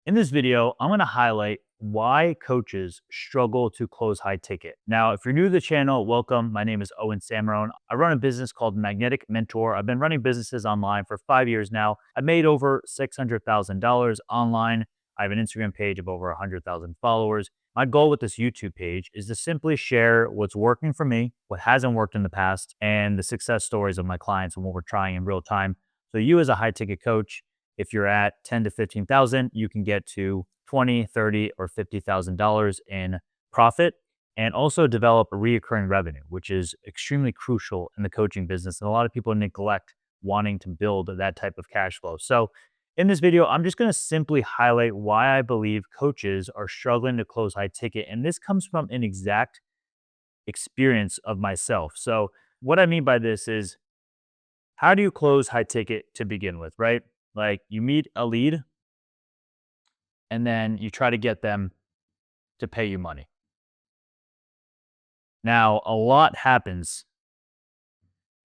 In this video, I'm going to highlight why coaches struggle to close high ticket. Now, if you're new to the channel, welcome. My name is Owen Samarone. I run a business called Magnetic Mentor. I've been running businesses online for 5 years now. I've made over $600,000 online. I have an Instagram page of over 100,000 followers. My goal with this YouTube page is to simply share what's working for me, what hasn't worked in the past, and the success stories of my clients and what we're trying in real time. So you as a high ticket coach, if you're at 10 to 15,000, you can get to 20, 30, or $50,000 in profit and also develop a reoccurring revenue, which is extremely crucial in the coaching business. And a lot of people neglect wanting to build that type of cash flow. So in this video, I'm just going to simply highlight why I believe coaches are struggling to close high ticket. And this comes from an exact experience of myself. So what I mean by this is, how do you close high ticket to begin with, right? Like you meet a lead and then you try to get them to pay you money. Now, a lot happens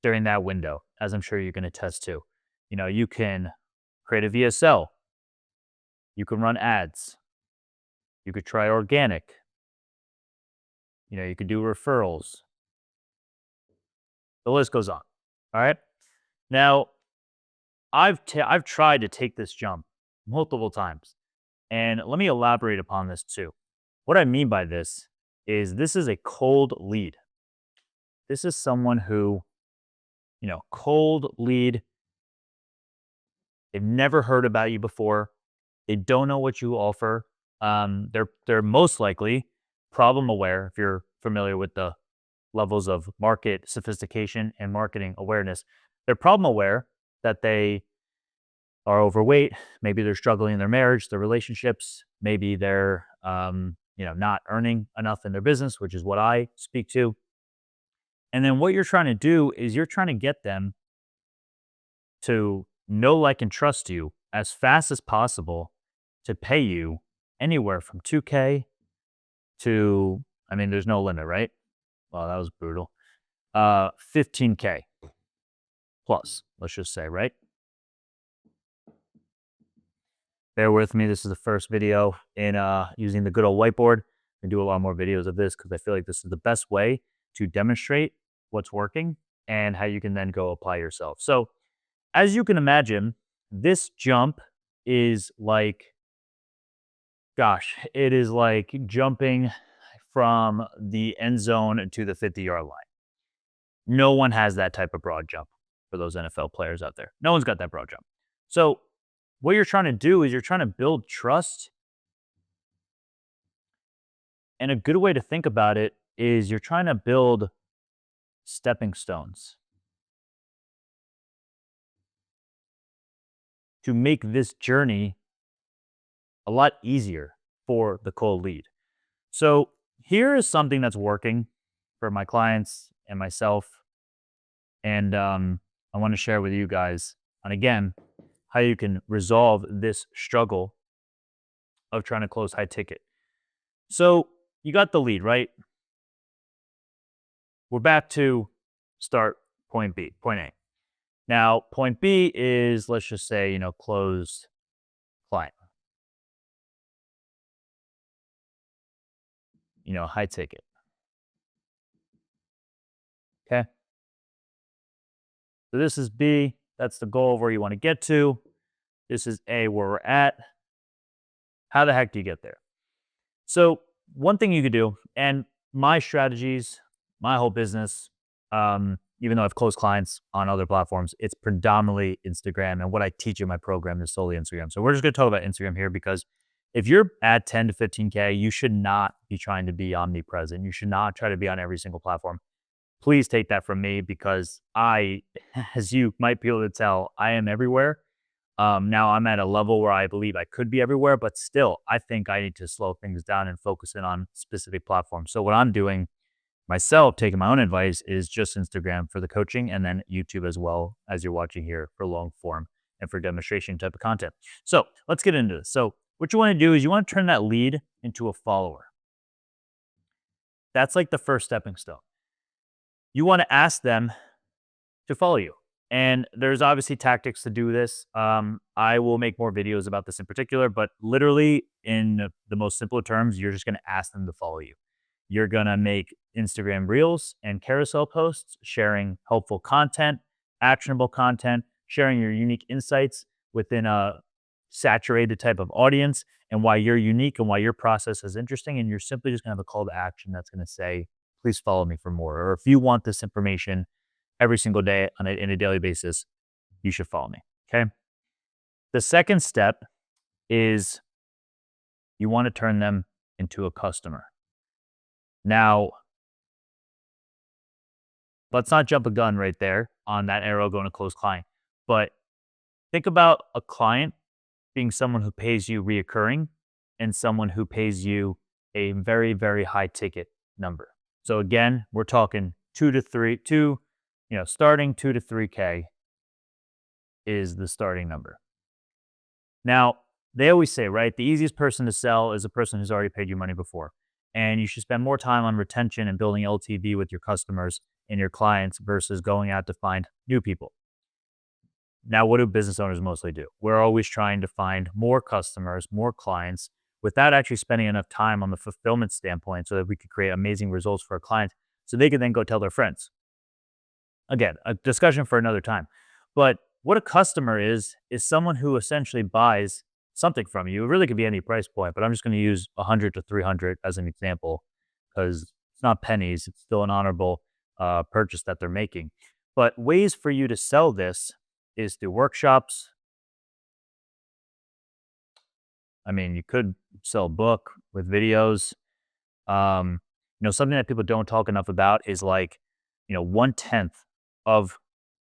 during that window, as I'm sure you're going to test too. You can create a VSL, you can run ads, you could try organic, you could do referrals. The list goes on. All right. Now, I've tried to take this jump multiple times. And let me elaborate upon this too. What I mean by this is a cold lead. This is someone who, cold lead, they've never heard about you before. They don't know what you offer. They're most likely problem aware if you're familiar with the levels of market sophistication and marketing awareness. They're problem aware that they are overweight. Maybe they're struggling in their marriage, their relationships. Maybe they're, not earning enough in their business, which is what I speak to. And then what you're trying to do is you're trying to get them to know, like, and trust you as fast as possible to pay you anywhere from 2K to, there's no limit, right? Well, that was brutal. 15K plus, let's just say, right? Bear with me. This is the first video in using the good old whiteboard. I do a lot more videos of this because I feel like this is the best way to demonstrate what's working and how you can then go apply yourself. So as you can imagine, this jump is like, gosh, it is like jumping from the end zone to the 50-yard line. No one has that type of broad jump for those NFL players out there. No one's got that broad jump. So what you're trying to do is you're trying to build trust. And a good way to think about it is you're trying to build stepping stones to make this journey a lot easier for the cold lead. So here is something that's working for my clients and myself. And I want to share with you guys, and again, how you can resolve this struggle of trying to close high ticket. So you got the lead, right? We're back to start point B, point A. Now, point B is, let's just say, closed client, high ticket. Okay. So this is B. That's the goal of where you want to get to. This is A, where we're at. How the heck do you get there? So one thing you could do, and my strategies, my whole business, even though I've closed clients on other platforms, it's predominantly Instagram. And what I teach in my program is solely Instagram. So we're just going to talk about Instagram here because if you're at 10 to 15K, you should not be trying to be omnipresent. You should not try to be on every single platform. Please take that from me because I, as you might be able to tell, I am everywhere. Now I'm at a level where I believe I could be everywhere, but still, I think I need to slow things down and focus in on specific platforms. So what I'm doing myself, taking my own advice, is just Instagram for the coaching and then YouTube as well, as you're watching here, for long form and for demonstration type of content. So let's get into this. So what you want to do is you want to turn that lead into a follower. That's like the first stepping stone. You want to ask them to follow you. And there's obviously tactics to do this. I will make more videos about this in particular, but literally in the most simpler terms, you're just going to ask them to follow you. You're going to make Instagram reels and carousel posts sharing helpful content, actionable content, sharing your unique insights within a saturated type of audience and why you're unique and why your process is interesting. And you're simply just going to have a call to action that's going to say, please follow me for more. Or if you want this information every single day in a daily basis, you should follow me. Okay. The second step is you want to turn them into a customer. Now, let's not jump a gun right there on that arrow going to close client, but think about a client being someone who pays you reoccurring and someone who pays you a very, very high ticket number. So again, we're talking starting 2 to 3K is the starting number. Now, they always say, right, the easiest person to sell is a person who's already paid you money before. And you should spend more time on retention and building LTV with your customers and your clients versus going out to find new people. Now, what do business owners mostly do? We're always trying to find more customers, more clients without actually spending enough time on the fulfillment standpoint so that we could create amazing results for our clients so they can then go tell their friends. Again, a discussion for another time. But what a customer is someone who essentially buys something from you. It really could be any price point, but I'm just going to use 100 to 300 as an example because it's not pennies. It's still an honorable purchase that they're making. But ways for you to sell this is through workshops. I mean, you could sell a book with videos. Something that people don't talk enough about is like, 1/10 of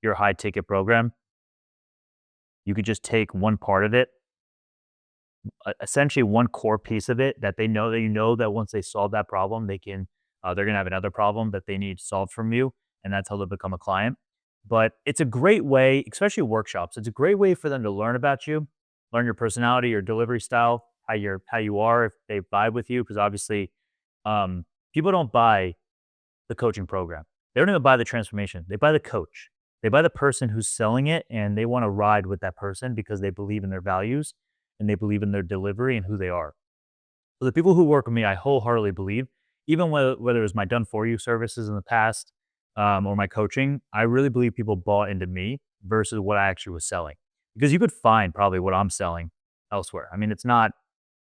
your high ticket program. You could just take one part of it, essentially one core piece of it that they know that once they solve that problem, they're gonna have another problem that they need solved from you, and that's how they become a client. But it's a great way, especially workshops. It's a great way for them to learn about you, learn your personality, your delivery style, how you are, if they vibe with you, because obviously, people don't buy the coaching program. They don't even buy the transformation. They buy the coach. They buy the person who's selling it, and they want to ride with that person because they believe in their values and they believe in their delivery and who they are. So the people who work with me, I wholeheartedly believe, even whether it was my done for you services in the past or my coaching, I really believe people bought into me versus what I actually was selling. Because you could find probably what I'm selling elsewhere. I mean,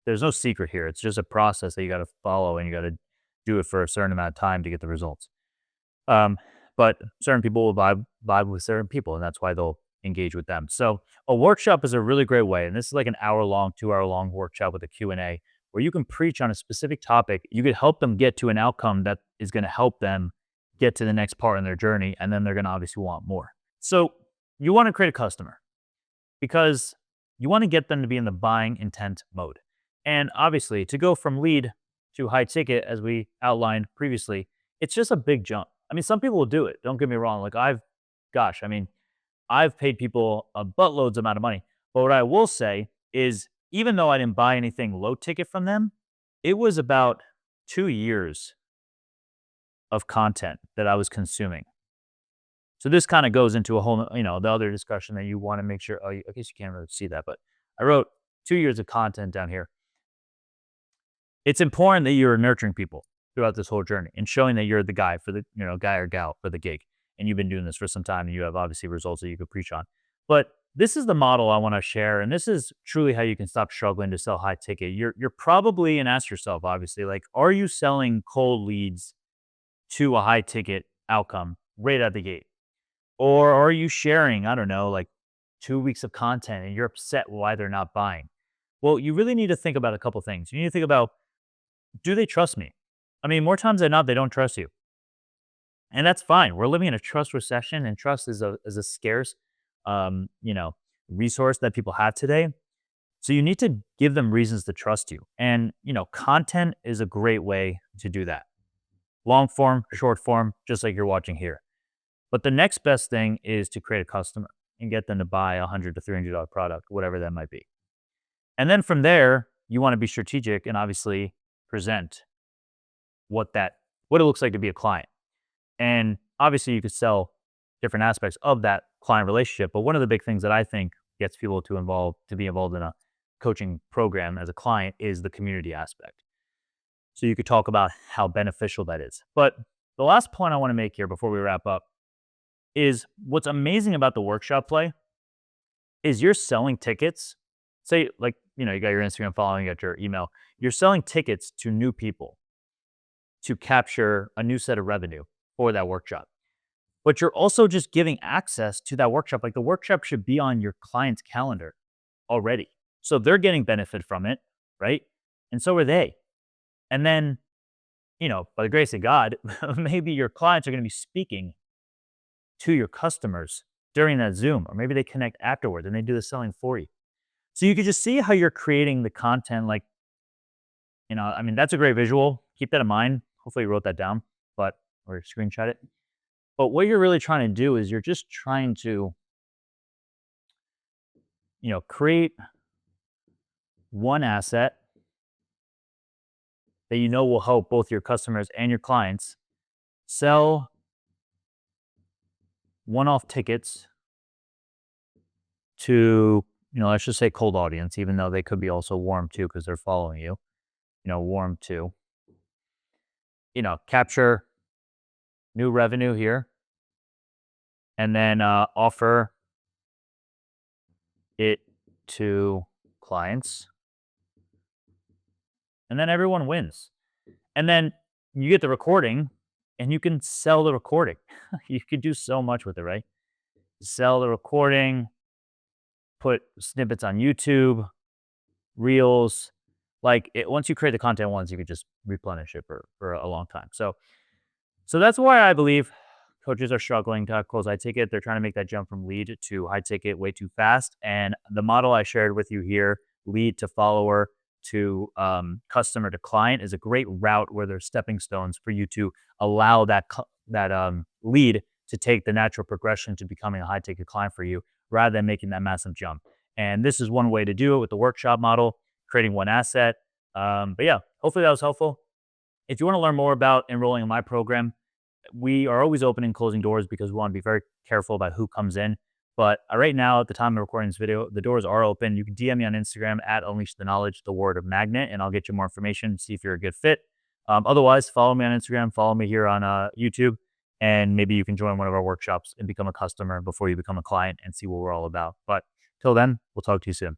there's no secret here. It's just a process that you got to follow and you got to do it for a certain amount of time to get the results. Um, but certain people will vibe with certain people, and that's why they'll engage with them. So a workshop is a really great way, and this is like an hour long, 2 hour long workshop with a Q&A where you can preach on a specific topic. You could help them get to an outcome that is going to help them get to the next part in their journey, and then they're going to obviously want more. So you want to create a customer because you want to get them to be in the buying intent mode. And obviously, to go from lead to high ticket, as we outlined previously, it's just a big jump. I mean, some people will do it. Don't get me wrong. Like I've paid people a buttloads amount of money. But what I will say is, even though I didn't buy anything low ticket from them, it was about 2 years of content that I was consuming. So this kind of goes into a whole, the other discussion that you want to make sure. Oh, I guess you can't really see that, but I wrote 2 years of content down here. It's important that you're nurturing people throughout this whole journey and showing that you're the guy for the, guy or gal for the gig. And you've been doing this for some time and you have obviously results that you could preach on. But this is the model I want to share. And this is truly how you can stop struggling to sell high ticket. You're probably, and ask yourself, obviously, like, are you selling cold leads to a high ticket outcome right out the gate? Or are you sharing, I don't know, like 2 weeks of content and you're upset why they're not buying? Well, you really need to think about a couple things. You need to think about, do they trust me? I mean, more times than not, they don't trust you. And that's fine. We're living in a trust recession, and trust is a scarce, um, you know, resource that people have today. So you need to give them reasons to trust you. And, content is a great way to do that. Long form, short form, just like you're watching here. But the next best thing is to create a customer and get them to buy a $100 to $300 product, whatever that might be. And then from there, you want to be strategic and obviously present what it looks like to be a client. And obviously you could sell different aspects of that client relationship. But one of the big things that I think gets people to be involved in a coaching program as a client is the community aspect. So you could talk about how beneficial that is. But the last point I want to make here before we wrap up is what's amazing about the workshop play is you're selling tickets. Say, like, you got your Instagram following, you got your email. You're selling tickets to new people to capture a new set of revenue for that workshop. But you're also just giving access to that workshop. Like the workshop should be on your client's calendar already. So they're getting benefit from it, right? And so are they. And then, by the grace of God, maybe your clients are going to be speaking to your customers during that Zoom, or maybe they connect afterwards and they do the selling for you. So you could just see how you're creating the content. Like, I mean, that's a great visual. Keep that in mind. Hopefully you wrote that down, or screenshot it. But what you're really trying to do is you're just trying to, create one asset that will help both your customers and your clients sell one-off tickets to, let's just say cold audience, even though they could be also warm too because they're following you, warm too. Capture new revenue here and then offer it to clients. And then everyone wins. And then you get the recording and you can sell the recording. You could do so much with it, right? Sell the recording, put snippets on YouTube, reels. Once you create the content once, you could just replenish it for a long time. So that's why I believe coaches are struggling to close high ticket. They're trying to make that jump from lead to high ticket way too fast. And the model I shared with you here, lead to follower to customer to client, is a great route where there's stepping stones for you to allow that lead to take the natural progression to becoming a high ticket client for you rather than making that massive jump. And this is one way to do it with the workshop model, creating one asset. But yeah, hopefully that was helpful. If you want to learn more about enrolling in my program, we are always opening closing doors because we want to be very careful about who comes in. But right now, at the time of recording this video, the doors are open. You can DM me on Instagram at Unleash the Knowledge, the word of magnet, and I'll get you more information, see if you're a good fit. Otherwise, follow me on Instagram, follow me here on YouTube, and maybe you can join one of our workshops and become a customer before you become a client and see what we're all about. But till then, we'll talk to you soon.